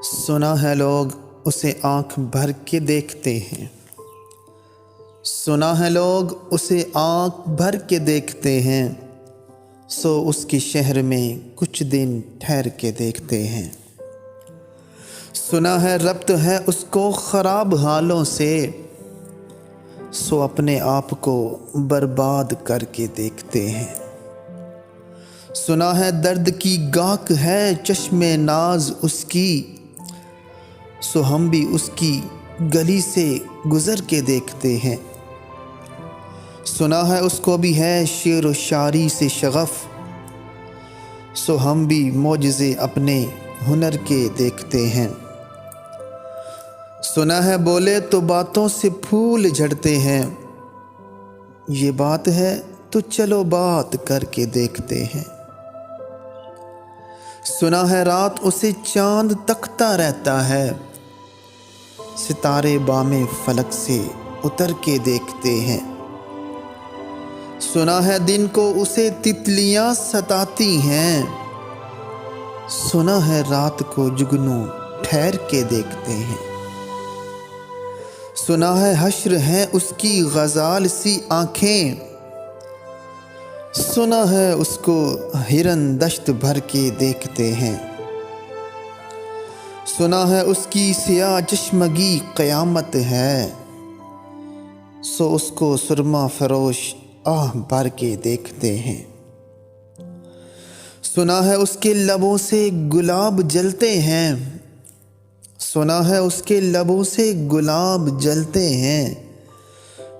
सुना है लोग उसे आँख भर के देखते हैं। सुना है लोग उसे आँख भर के देखते हैं। सो उसके शहर में कुछ दिन ठहर के देखते हैं। सुना है रब्त है उसको ख़राब हालों से। सो अपने आप को बर्बाद करके देखते हैं। सुना है दर्द की गाक है चश्मे नाज उसकी। सो हम भी उसकी गली से गुज़र के देखते हैं। सुना है उसको भी है शेर व शायरी से शगफ़। सो हम भी मौजज़े अपने हुनर के देखते हैं। सुना है बोले तो बातों से फूल झड़ते हैं। ये बात है तो चलो बात करके देखते हैं। सुना है रात उसे चांद तकता रहता है। सितारे बामे फलक से उतर के देखते हैं। सुना है दिन को उसे तितलियां सताती हैं। सुना है रात को जुगनू ठहर के देखते हैं। सुना है हश्र है उसकी गज़ाल सी आँखें। सुना है उसको हिरन दश्त भर के देखते हैं। सुना है उसकी सियाह चश्मगी क़यामत है। सो उसको सुरमा फरोश आह भर के देखते हैं। सुना है उसके लबों से गुलाब जलते हैं। सुना है उसके लबों से गुलाब जलते हैं।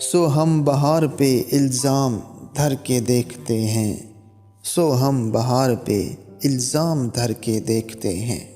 सो हम बहार पे इल्ज़ाम धर के देखते हैं। सो हम बहार पे इल्ज़ाम धर के देखते हैं।